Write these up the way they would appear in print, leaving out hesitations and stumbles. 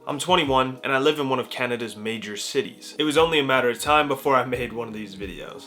I'm 21 and I live in one of Canada's major cities. It was only a matter of time before I made one of these videos.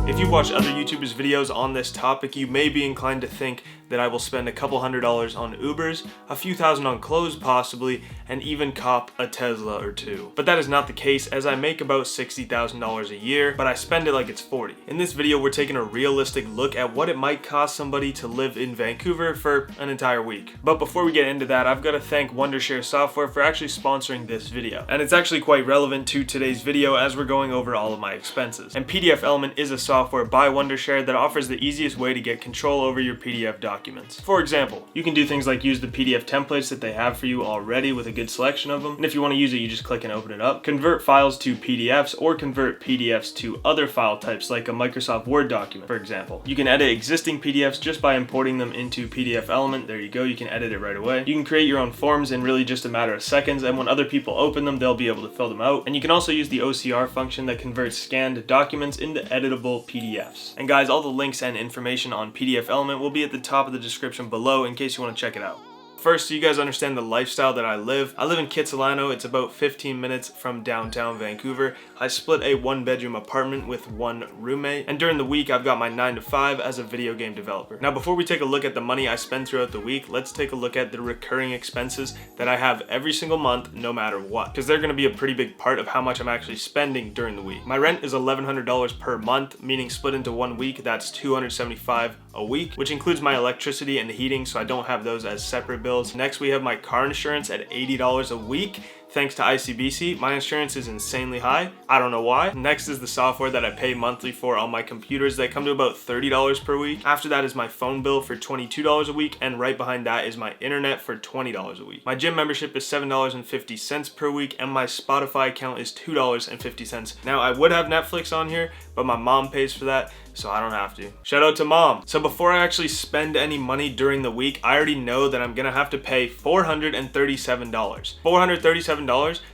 If you watch other YouTubers' videos on this topic, you may be inclined to think that I will spend a couple $100s on Ubers, a few thousand on clothes possibly, and even cop a Tesla or two. But that is not the case, as I make about $60,000 a year, but I spend it like it's 40. In this video, we're taking a realistic look at what it might cost somebody to live in Vancouver for an entire week. But before we get into that, I've got to thank Wondershare software for actually sponsoring this video. And it's actually quite relevant to today's video as we're going over all of my expenses. And PDFelement is a software by Wondershare that offers the easiest way to get control over your PDF documents. For example, you can do things like use the PDF templates that they have for you already with a good selection of them, and if you want to use it, you just click and open it up. Convert files to PDFs or convert PDFs to other file types like a Microsoft Word document, for example. You can edit existing PDFs just by importing them into PDFelement. There you go, you can edit it right away. You can create your own forms in really just a matter of seconds, and when other people open them, they'll be able to fill them out. And you can also use the OCR function that converts scanned documents into editable PDFs. And guys, all the links and information on PDFelement will be at the top of the description below in case you want to check it out. First, so you guys understand the lifestyle that I live. I live in Kitsilano. It's about 15 minutes from downtown Vancouver. I split a 1-bedroom apartment with one roommate, and during the week I've got my 9 to 5 as a video game developer. Now before we take a look at the money I spend throughout the week, let's take a look at the recurring expenses that I have every single month no matter what, because they're going to be a pretty big part of how much I'm actually spending during the week. My rent is $1,100 per month, meaning split into 1 week that's $275 a week, which includes my electricity and heating, so I don't have those as separate bills. Next, we have my car insurance at $80 a week. Thanks to ICBC, my insurance is insanely high. I don't know why. Next is the software that I pay monthly for on my computers that come to about $30 per week. After that is my phone bill for $22 a week, and right behind that is my internet for $20 a week. My gym membership is $7.50 per week, and my Spotify account is $2.50. Now, I would have Netflix on here, but my mom pays for that, so I don't have to. Shout out to mom. So before I actually spend any money during the week, I already know that I'm gonna have to pay $437. $437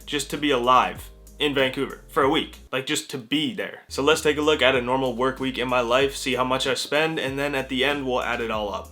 just to be alive in Vancouver for a week, like just to be there. So let's take a look at a normal work week in my life, see how much I spend, and then at the end we'll add it all up.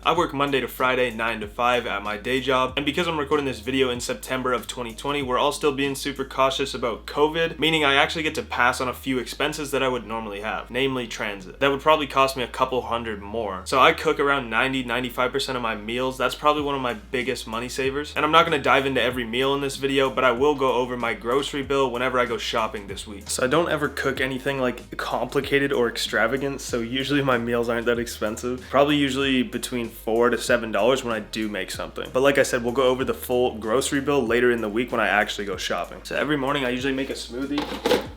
I work Monday to Friday, 9 to 5 at my day job, and because I'm recording this video in September of 2020, we're all still being super cautious about COVID, meaning I actually get to pass on a few expenses that I would normally have, namely transit. That would probably cost me a couple hundred more. So I cook around 90-95% of my meals. That's probably one of my biggest money savers. And I'm not gonna dive into every meal in this video, but I will go over my grocery bill whenever I go shopping this week. So I don't ever cook anything like complicated or extravagant, so usually my meals aren't that expensive. Probably usually between $4 to $7 when I do make something. But like I said, we'll go over the full grocery bill later in the week when I actually go shopping. So every morning I usually make a smoothie,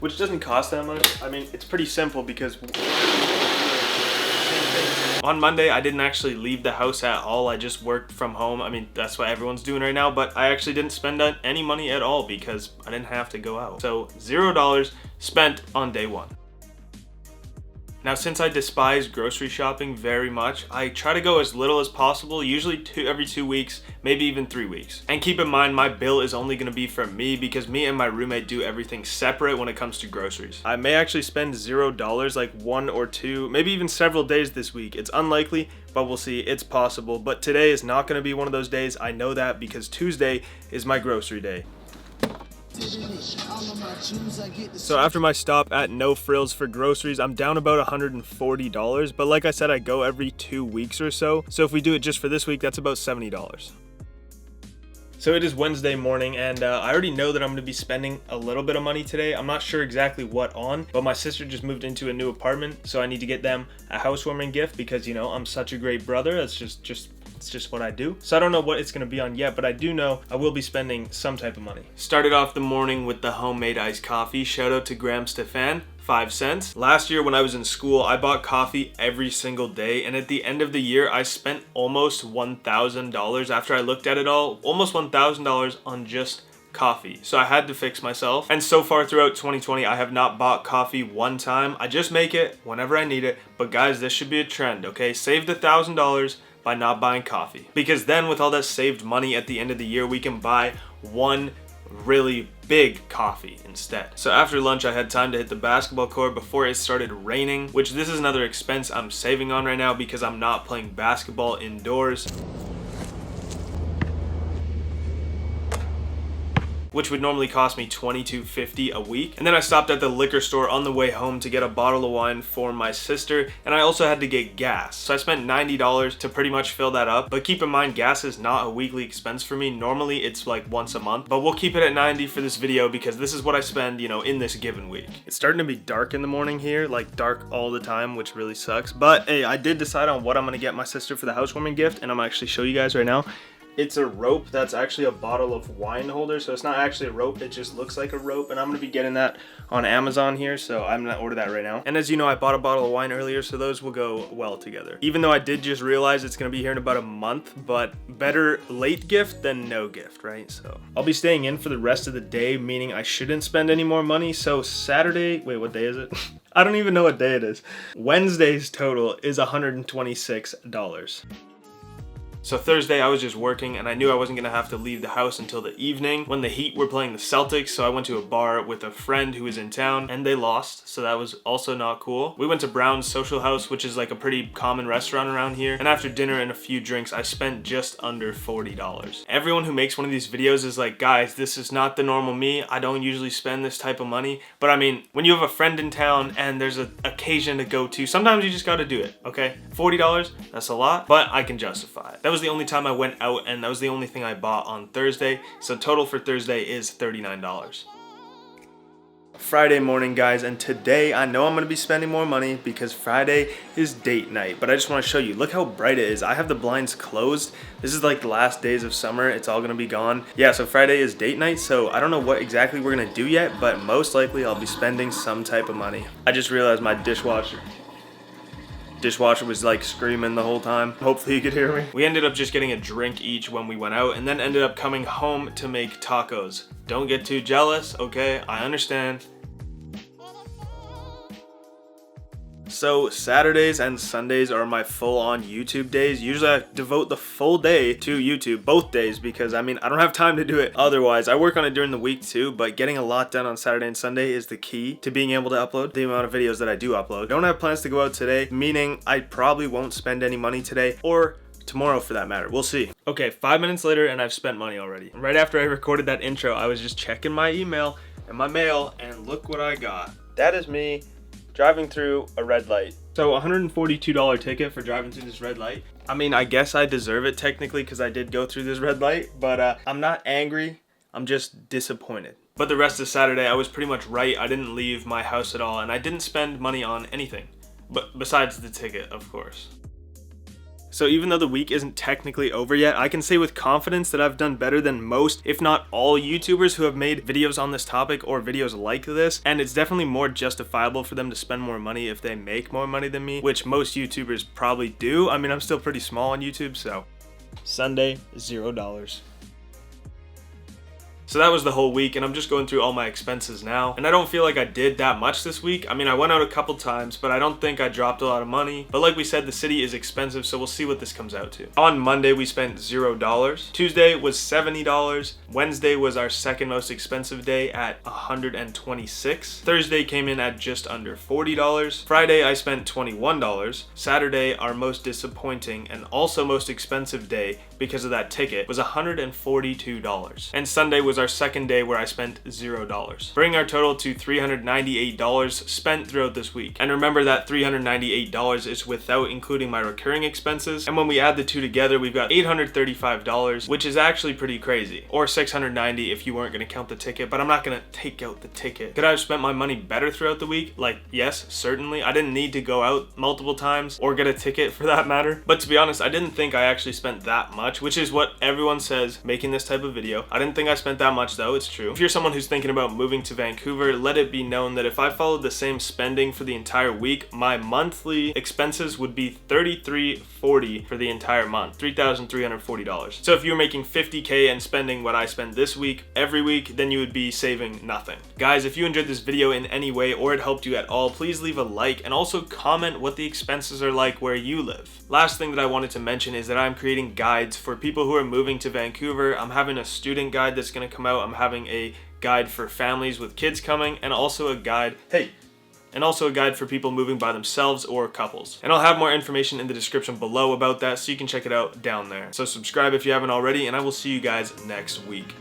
which doesn't cost that much. I mean, it's pretty simple because on Monday, I didn't actually leave the house at all. I just worked from home. I mean, that's what everyone's doing right now, but I actually didn't spend any money at all because I didn't have to go out. So $0 spent on day one. Now, since I despise grocery shopping very much, I try to go as little as possible, usually every 2 weeks, maybe even 3 weeks. And keep in mind, my bill is only gonna be for me because me and my roommate do everything separate when it comes to groceries. I may actually spend $0 like 1 or 2, maybe even several days this week. It's unlikely, but we'll see. It's possible. But today is not gonna be one of those days. I know that because Tuesday is my grocery day. So after my stop at No Frills for groceries, I'm down about $140, but like I said, I go every 2 weeks or so. So if we do it just for this week, that's about $70. So it is Wednesday morning, and I already know that I'm going to be spending a little bit of money today. I'm not sure exactly what on, but my sister just moved into a new apartment, so I need to get them a housewarming gift because, you know, I'm such a great brother. It's just what I do. So I don't know what it's gonna be on yet, but I do know I will be spending some type of money. Started off the morning with the homemade iced coffee. Shout out to Graham Stefan. 5 cents. Last year when I was in school, I bought coffee every single day, and at the end of the year, I spent almost $1,000 after I looked at it all, almost $1,000 on just coffee. So I had to fix myself. And so far throughout 2020, I have not bought coffee one time. I just make it whenever I need it. But guys, this should be a trend, okay? Save the $1,000 by not buying coffee. Because then with all that saved money at the end of the year, we can buy one really big coffee instead. So after lunch, I had time to hit the basketball court before it started raining, which this is another expense I'm saving on right now because I'm not playing basketball indoors, which would normally cost me $22.50 a week. And then I stopped at the liquor store on the way home to get a bottle of wine for my sister, and I also had to get gas. So I spent $90 to pretty much fill that up. But keep in mind, gas is not a weekly expense for me. Normally it's like once a month, but we'll keep it at $90 for this video because this is what I spend, you know, in this given week. It's starting to be dark in the morning here, like dark all the time, which really sucks. But hey, I did decide on what I'm gonna get my sister for the housewarming gift, and I'm gonna actually show you guys right now. It's a rope that's actually a bottle of wine holder, so it's not actually a rope, it just looks like a rope, and I'm gonna be getting that on Amazon here, so I'm gonna order that right now. And as you know, I bought a bottle of wine earlier, so those will go well together. Even though I did just realize it's gonna be here in about a month, but better late gift than no gift, right? So I'll be staying in for the rest of the day, meaning I shouldn't spend any more money. So Saturday, wait, what day is it? I don't even know what day it is. Wednesday's total is $126. So Thursday I was just working and I knew I wasn't gonna have to leave the house until the evening when the Heat were playing the Celtics, so I went to a bar with a friend who was in town and they lost, so that was also not cool. We went to Brown's Social House, which is like a pretty common restaurant around here, and after dinner and a few drinks I spent just under $40. Everyone who makes one of these videos is like, guys, this is not the normal me, I don't usually spend this type of money, but I mean, when you have a friend in town and there's an occasion to go to, sometimes you just gotta do it, okay? $40, that's a lot, but I can justify it. That was the only time I went out, and that was the only thing I bought on Thursday, so total for Thursday is $39. Friday morning, guys, and today I know I'm gonna be spending more money because Friday is date night, but I just want to show you, look how bright it is. I have the blinds closed. This is like the last days of summer, it's all gonna be gone. Yeah, so Friday is date night, so I don't know what exactly we're gonna do yet, but most likely I'll be spending some type of money. I just realized my dishwasher was like screaming the whole time. Hopefully you could hear me. We ended up just getting a drink each when we went out and then ended up coming home to make tacos. Don't get too jealous, okay? I understand. So Saturdays and Sundays are my full-on YouTube days. Usually I devote the full day to YouTube, both days, because I mean, I don't have time to do it otherwise. I work on it during the week too, but getting a lot done on Saturday and Sunday is the key to being able to upload the amount of videos that I do upload. Don't have plans to go out today, meaning I probably won't spend any money today or tomorrow for that matter. We'll see. Okay, 5 minutes later and I've spent money already. Right after I recorded that intro, I was just checking my email and my mail, and look what I got. That is me driving through a red light. So $142 ticket for driving through this red light. I mean, I guess I deserve it technically because I did go through this red light, but I'm not angry, I'm just disappointed. But the rest of Saturday, I was pretty much right. I didn't leave my house at all, and I didn't spend money on anything, but besides the ticket, of course. So even though the week isn't technically over yet, I can say with confidence that I've done better than most, if not all, YouTubers who have made videos on this topic or videos like this, and it's definitely more justifiable for them to spend more money if they make more money than me, which most YouTubers probably do. I mean, I'm still pretty small on YouTube, so. Sunday, $0. So that was the whole week, and I'm just going through all my expenses now. And I don't feel like I did that much this week. I mean, I went out a couple times, but I don't think I dropped a lot of money. But like we said, the city is expensive, so we'll see what this comes out to. On Monday, we spent $0. Tuesday was $70. Wednesday was our second most expensive day at $126. Thursday came in at just under $40. Friday, I spent $21. Saturday, our most disappointing and also most expensive day because of that ticket, was $142. And Sunday was our second day where I spent $0, bringing our total to $398 spent throughout this week. And remember that $398 is without including my recurring expenses, and when we add the two together, we've got $835, which is actually pretty crazy, or $690 if you weren't going to count the ticket, but I'm not going to take out the ticket. Could I have spent my money better throughout the week? Like, yes, certainly. I didn't need to go out multiple times or get a ticket for that matter, but to be honest, I didn't think I actually spent that much, which is what everyone says making this type of video. I didn't think I spent that much though, it's true. If you're someone who's thinking about moving to Vancouver, let it be known that if I followed the same spending for the entire week, my monthly expenses would be $3,340 for the entire month, $3,340. So if you're making $50K and spending what I spend this week every week, then you would be saving nothing. Guys, if you enjoyed this video in any way or it helped you at all, please leave a like and also comment what the expenses are like where you live. Last thing that I wanted to mention is that I'm creating guides for people who are moving to Vancouver. I'm having a student guide that's going to come come out. I'm having a guide for families with kids coming, and also a guide, for people moving by themselves or couples. And I'll have more information in the description below about that, so you can check it out down there. So subscribe if you haven't already, and I will see you guys next week.